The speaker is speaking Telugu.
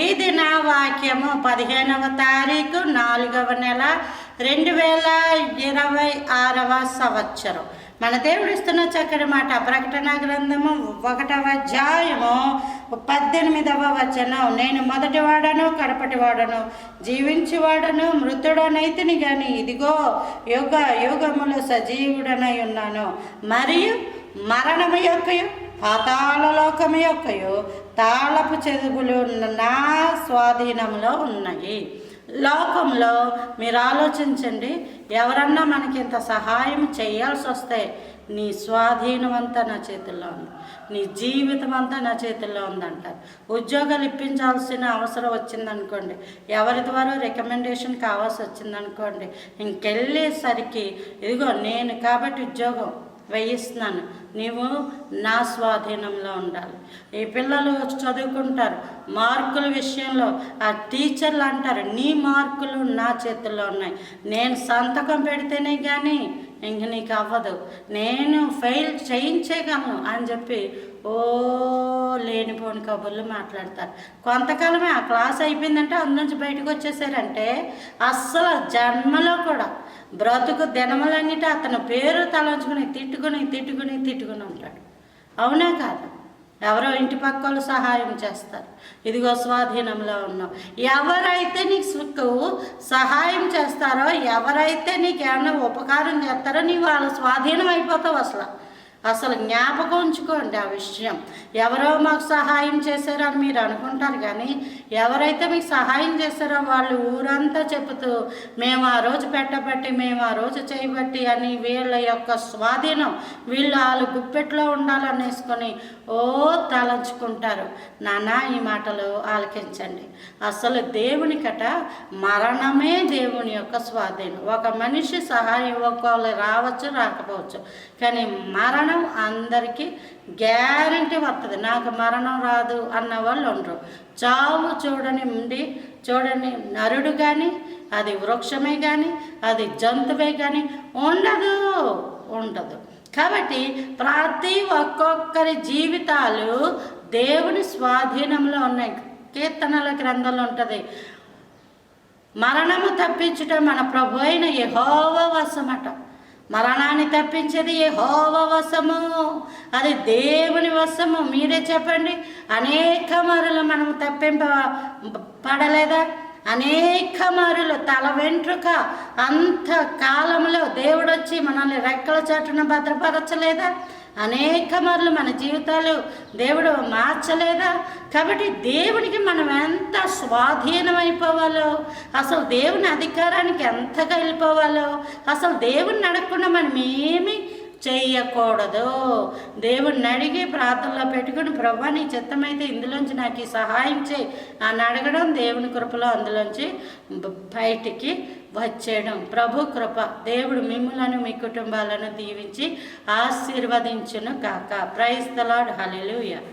ఇది నా వాక్యము. 15వ తారీఖు 4వ నెల 2026వ సంవత్సరం. మన దేవుడు ఇస్తున్న చక్కటి మాట. ప్రకటన గ్రంథము 1వ అధ్యాయము 18వ వచనం. నేను మొదటివాడను కడపటివాడను, జీవించేవాడను మృతుడనైతిని గాని ఇదిగో యుగ యుగములు సజీవుడనై ఉన్నాను, మరియు మరణము యొక్కయు పాతాళ లోకము యొక్కయు తాళపు చెదుగులు నా స్వాధీనంలో ఉన్నాయి. లోకంలో మీరు ఆలోచించండి, ఎవరన్నా మనకి ఇంత సహాయం చేయాల్సి వస్తే నీ స్వాధీనం అంతా నా చేతుల్లో ఉంది, నీ జీవితం అంతా నా చేతుల్లో ఉందంటారు. ఉద్యోగాలు ఇప్పించాల్సిన అవసరం వచ్చిందనుకోండి, ఎవరి ద్వారా రికమెండేషన్ కావాల్సి వచ్చిందనుకోండి, ఇంకెళ్ళేసరికి ఇదిగో నేను కాబట్టి ఉద్యోగం వేయిస్తున్నాను, నీవు నా స్వాధీనంలో ఉండాలి. ఈ పిల్లలు చదువుకుంటారు, మార్కుల విషయంలో ఆ టీచర్లు అంటారు నీ మార్కులు నా చేతుల్లో ఉన్నాయి, నేను సంతకం పెడితేనే కానీ ఇంక నీకు అవ్వదు, నేను ఫెయిల్ చేయించేయగలను అని చెప్పి లేనిపోని కబుర్లు మాట్లాడతారు. కొంతకాలమే ఆ క్లాస్ అయిపోయిందంటే అందులోంచి బయటకు వచ్చేసారంటే అస్సలు జన్మలో కూడా బ్రతుకు దినములన్నిటి అతను పేరు తలంచుకుని తిట్టుకుని ఉంటాడు. అవునా కాదు? ఎవరో ఇంటి పక్క వాళ్ళు సహాయం చేస్తారు, ఇదిగో స్వాధీనంలో ఉన్నావు. ఎవరైతే నీకు సహాయం చేస్తారో, ఎవరైతే నీకు ఏమైనా ఉపకారం చేస్తారో నీవు వాళ్ళ స్వాధీనం అయిపోతావు. అసలు జ్ఞాపకం ఉంచుకోండి ఆ విషయం. ఎవరో మాకు సహాయం చేశారని మీరు అనుకుంటారు, కానీ ఎవరైతే మీకు సహాయం చేశారో వాళ్ళు ఊరంతా చెబుతూ మేము ఆ రోజు పెట్టబట్టి, మేము ఆ రోజు చేయబట్టి అని వీళ్ళ యొక్క స్వాధీనం వీళ్ళు వాళ్ళు గుప్పెట్లో ఉండాలనేసుకొని తలంచుకుంటారు. నానా ఈ మాటలు ఆలకించండి. అసలు దేవునికట మరణమే దేవుని యొక్క స్వాధీనం. ఒక మనిషి సహాయం ఇవ్వకపోవాలి, రావచ్చు రాకపోవచ్చు, కానీ మరణం అందరికీ గ్యారంటీ వస్తుంది. నాకు మరణం రాదు అన్న వాళ్ళు ఉండరు. చావు చూడని నరుడు కానీ, అది వృక్షమే కానీ, అది జంతువే కానీ ఉండదు. కాబట్టి ప్రతి ఒక్కొక్కరి జీవితాలు దేవుని స్వాధీనంలో ఉన్నాయి. కీర్తనల గ్రంథంలో ఉంటుంది, మరణము తప్పించుట మన ప్రభు అయిన యెహోవా వశమట. మరణాన్ని తప్పించేది యెహోవా వశము, అది దేవుని వశము. మీరే చెప్పండి, అనేక మరులు మనం తప్పింపబడలేదా? అనేక మరులు తల వెంట్రుక అంత కాలంలో దేవుడు వచ్చి మనల్ని రెక్కల చాటున భద్రపరచలేదా? అనేక మరులు మన జీవితాలు దేవుడు మార్చలేదా? కాబట్టి దేవునికి మనం ఎంత స్వాధీనం అయిపోవాలో, అసలు దేవుని అధికారానికి ఎంతగా వెళ్ళిపోవాలో, అసలు దేవుని అడగకుండా మనం ఏమీ చెయ్యకూడదు. దేవుడిని అడిగి ప్రార్థనలో పెట్టుకుని ప్రభువా నీ చిత్తమైతే ఇందులోంచి నాకు ఈ సహాయం చేయి అని అడగడం, దేవుని కృపలో అందులోంచి బయటికి వచ్చేయడం. ప్రభు కృప. దేవుడు మిమ్ములను మీ కుటుంబాలను దీవించి ఆశీర్వదించును కాక. Praise the Lord. హల్లెలూయా.